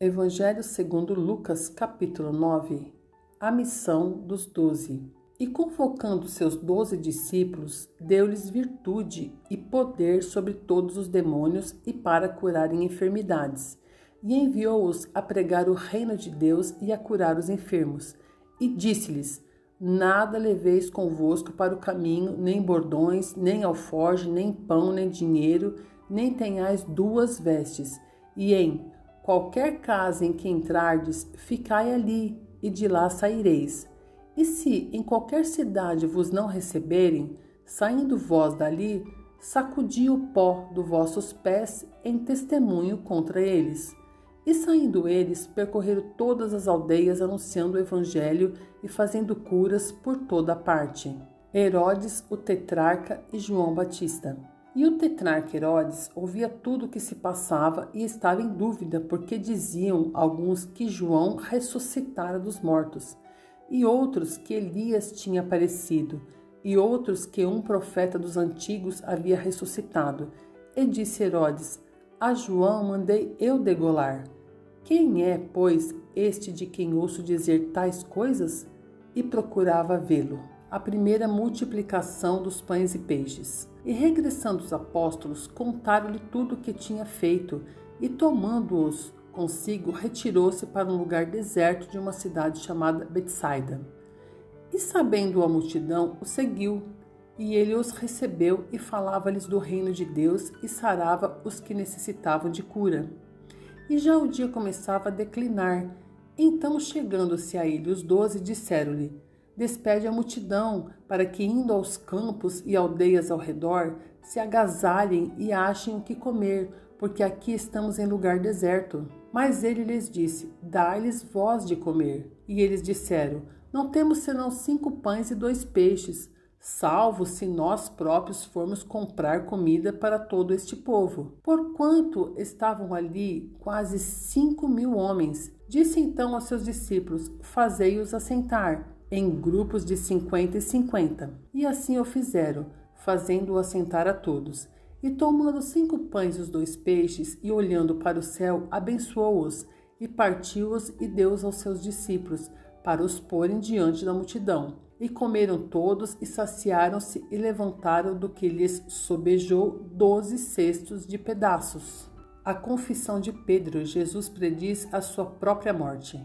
Evangelho segundo Lucas, capítulo 9. A missão dos 12. E convocando seus 12 discípulos, deu-lhes virtude e poder sobre todos os demônios e para curarem enfermidades. E enviou-os a pregar o reino de Deus e a curar os enfermos. E disse-lhes: Nada leveis convosco para o caminho, nem bordões, nem alforje, nem pão, nem dinheiro, nem tenhais duas vestes. E em qualquer casa em que entrardes, ficai ali, e de lá saireis. E se em qualquer cidade vos não receberem, saindo vós dali, sacudi o pó dos vossos pés em testemunho contra eles. E saindo eles, percorreram todas as aldeias, anunciando o evangelho e fazendo curas por toda a parte. Herodes, o tetrarca, e João Batista. E o tetrarca Herodes ouvia tudo o que se passava e estava em dúvida, porque diziam alguns que João ressuscitara dos mortos, e outros que Elias tinha aparecido, e outros que um profeta dos antigos havia ressuscitado. E disse Herodes: A João mandei eu degolar. Quem é, pois, este de quem ouço dizer tais coisas? E procurava vê-lo. A primeira multiplicação dos pães e peixes. E regressando os apóstolos, contaram-lhe tudo o que tinha feito, e tomando-os consigo, retirou-se para um lugar deserto de uma cidade chamada Betsaida. E sabendo a multidão, o seguiu, e ele os recebeu e falava-lhes do reino de Deus e sarava os que necessitavam de cura. E já o dia começava a declinar. Então, chegando-se a ele os 12, disseram-lhe: Despede a multidão, para que, indo aos campos e aldeias ao redor, se agasalhem e achem o que comer, porque aqui estamos em lugar deserto. Mas ele lhes disse: Dai-lhes vós de comer. E eles disseram: Não temos senão 5 pães e 2 peixes, salvo se nós próprios formos comprar comida para todo este povo. Porquanto estavam ali quase 5.000 homens. Disse então aos seus discípulos: Fazei-os assentar em grupos de 50 e 50. E assim o fizeram, fazendo-o assentar a todos. E tomando 5 pães e os 2 peixes, e olhando para o céu, abençoou-os, e partiu-os e deu-os aos seus discípulos, para os porem diante da multidão. E comeram todos, e saciaram-se, e levantaram do que lhes sobejou 12 cestos de pedaços. A confissão de Pedro. Jesus prediz a sua própria morte.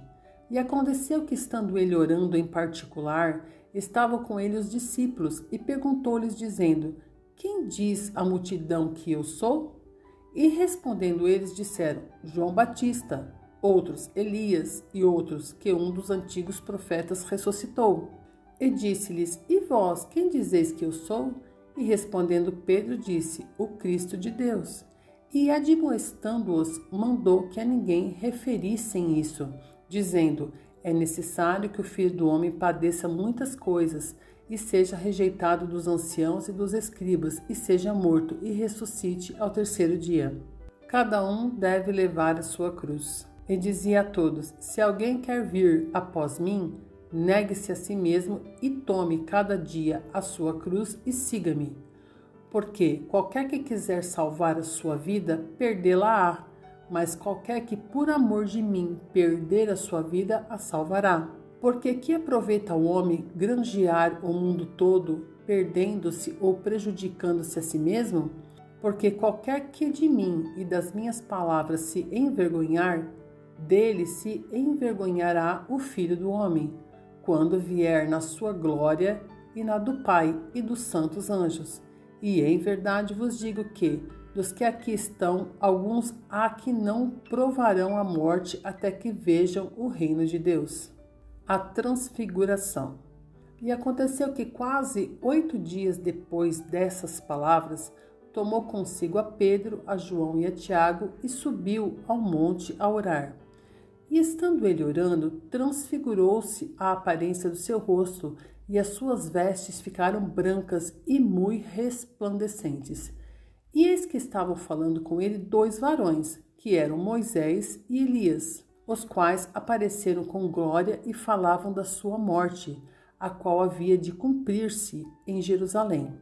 E aconteceu que, estando ele orando em particular, estavam com ele os discípulos, e perguntou-lhes, dizendo: Quem diz a multidão que eu sou? E respondendo eles, disseram: João Batista, outros Elias, e outros que um dos antigos profetas ressuscitou. E disse-lhes: E vós, quem dizeis que eu sou? E respondendo Pedro, disse: O Cristo de Deus. E admoestando-os, mandou que a ninguém referissem isso, dizendo: É necessário que o Filho do Homem padeça muitas coisas, e seja rejeitado dos anciãos e dos escribas, e seja morto, e ressuscite ao 3º dia. Cada um deve levar a sua cruz. E dizia a todos: Se alguém quer vir após mim, negue-se a si mesmo, e tome cada dia a sua cruz, e siga-me. Porque qualquer que quiser salvar a sua vida, perdê-la-á. Mas qualquer que por amor de mim perder a sua vida, a salvará. Porque que aproveita o homem granjear o mundo todo, perdendo-se ou prejudicando-se a si mesmo? Porque qualquer que de mim e das minhas palavras se envergonhar, dele se envergonhará o Filho do Homem, quando vier na sua glória e na do Pai e dos santos anjos. E em verdade vos digo que, dos que aqui estão, alguns há que não provarão a morte até que vejam o reino de Deus. A transfiguração. E aconteceu que quase 8 dias depois dessas palavras, tomou consigo a Pedro, a João e a Tiago, e subiu ao monte a orar. E estando ele orando, transfigurou-se a aparência do seu rosto, e as suas vestes ficaram brancas e muito resplandecentes. E eis que estavam falando com ele 2 varões, que eram Moisés e Elias, os quais apareceram com glória e falavam da sua morte, a qual havia de cumprir-se em Jerusalém.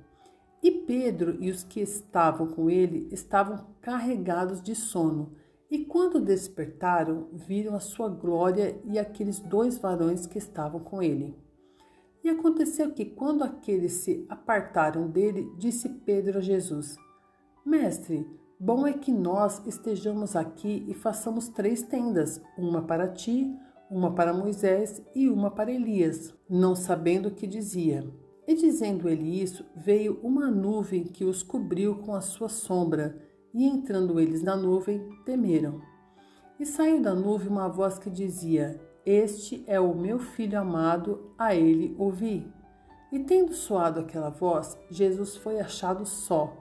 E Pedro e os que estavam com ele estavam carregados de sono, E quando despertaram, viram a sua glória e aqueles 2 varões que estavam com ele. E aconteceu que, quando aqueles se apartaram dele, disse Pedro a Jesus: Mestre, bom é que nós estejamos aqui e façamos 3 tendas, uma para ti, uma para Moisés e uma para Elias, não sabendo o que dizia. E dizendo ele isso, veio uma nuvem que os cobriu com a sua sombra, e entrando eles na nuvem, temeram. E saiu da nuvem uma voz que dizia: Este é o meu filho amado, a ele ouvi. E tendo soado aquela voz, Jesus foi achado só.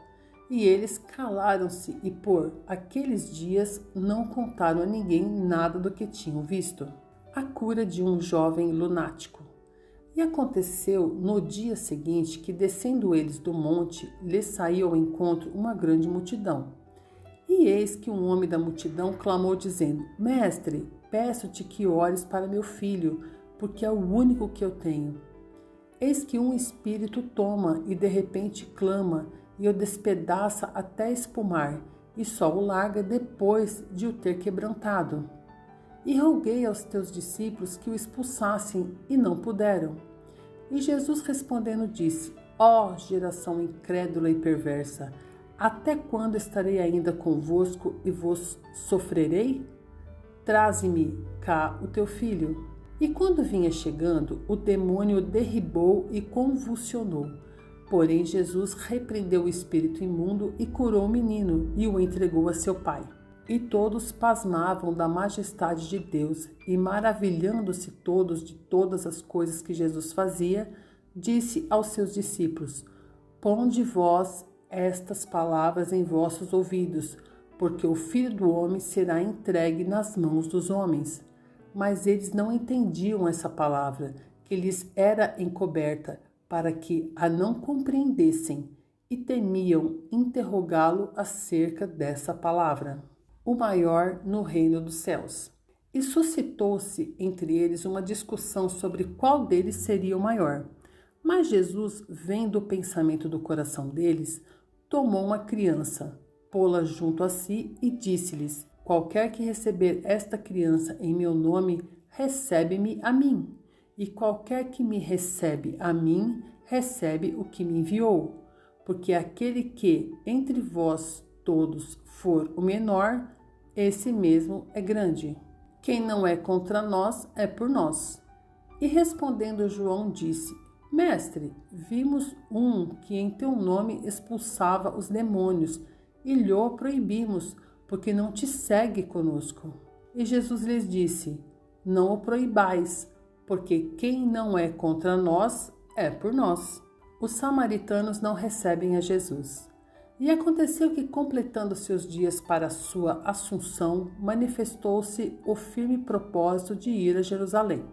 E eles calaram-se e por aqueles dias não contaram a ninguém nada do que tinham visto. A cura de um jovem lunático. E aconteceu no dia seguinte que, descendo eles do monte, lhes saiu ao encontro uma grande multidão. E eis que um homem da multidão clamou dizendo: Mestre, peço-te que ores para meu filho, porque é o único que eu tenho. Eis que um espírito toma e de repente clama e o despedaça até espumar, e só o larga depois de o ter quebrantado. E roguei aos teus discípulos que o expulsassem, e não puderam. E Jesus respondendo disse: Ó geração incrédula e perversa, até quando estarei ainda convosco e vos sofrerei? Traze-me cá o teu filho. E quando vinha chegando, o demônio o derribou e convulsionou. Porém Jesus repreendeu o espírito imundo e curou o menino e o entregou a seu pai. E todos pasmavam da majestade de Deus, e maravilhando-se todos de todas as coisas que Jesus fazia, disse aos seus discípulos: Ponde vós estas palavras em vossos ouvidos, porque o Filho do Homem será entregue nas mãos dos homens. Mas eles não entendiam essa palavra, que lhes era encoberta, para que a não compreendessem, e temiam interrogá-lo acerca dessa palavra. O maior no reino dos céus. E suscitou-se entre eles uma discussão sobre qual deles seria o maior. Mas Jesus, vendo o pensamento do coração deles, tomou uma criança, pô-la junto a si e disse-lhes: Qualquer que receber esta criança em meu nome, recebe-me a mim. E qualquer que me recebe a mim, recebe o que me enviou. Porque aquele que entre vós todos for o menor, esse mesmo é grande. Quem não é contra nós, é por nós. E respondendo João disse: Mestre, vimos um que em teu nome expulsava os demônios, e lhe proibimos, porque não te segue conosco. E Jesus lhes disse: Não o proibais, porque quem não é contra nós, é por nós. Os samaritanos não recebem a Jesus. E aconteceu que, completando seus dias para a sua assunção, manifestou-se o firme propósito de ir a Jerusalém.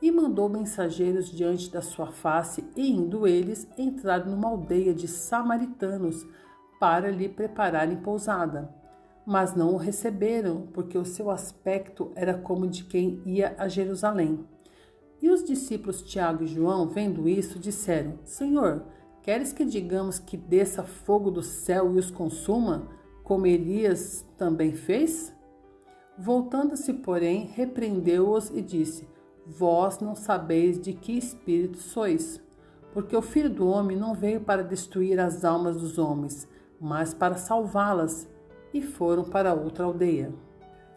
E mandou mensageiros diante da sua face, e indo eles, entraram numa aldeia de samaritanos, para lhe prepararem pousada. Mas não o receberam, porque o seu aspecto era como de quem ia a Jerusalém. E os discípulos Tiago e João, vendo isso, disseram: Senhor, queres que digamos que desça fogo do céu e os consuma, como Elias também fez? Voltando-se, porém, repreendeu-os e disse: Vós não sabeis de que espírito sois, porque o Filho do Homem não veio para destruir as almas dos homens, mas para salvá-las. E foram para outra aldeia.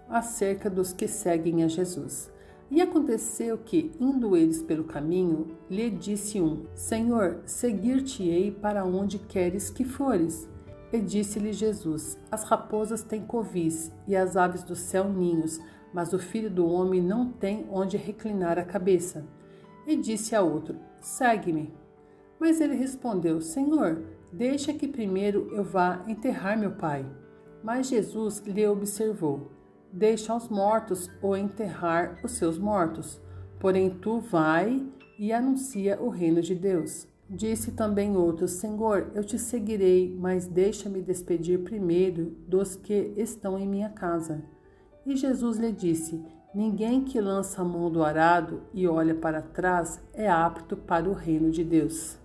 Acerca dos que seguem a Jesus. E aconteceu que, indo eles pelo caminho, lhe disse um: Senhor, seguir-te-ei para onde queres que fores. E disse-lhe Jesus: As raposas têm covis, e as aves do céu ninhos, mas o Filho do Homem não tem onde reclinar a cabeça. E disse a outro: Segue-me. Mas ele respondeu: Senhor, deixa que primeiro eu vá enterrar meu pai. Mas Jesus lhe observou: Deixa aos mortos ou enterrar os seus mortos. Porém tu vai e anuncia o reino de Deus. Disse também outro: Senhor, eu te seguirei, mas deixa-me despedir primeiro dos que estão em minha casa. E Jesus lhe disse: Ninguém que lança a mão do arado e olha para trás é apto para o reino de Deus.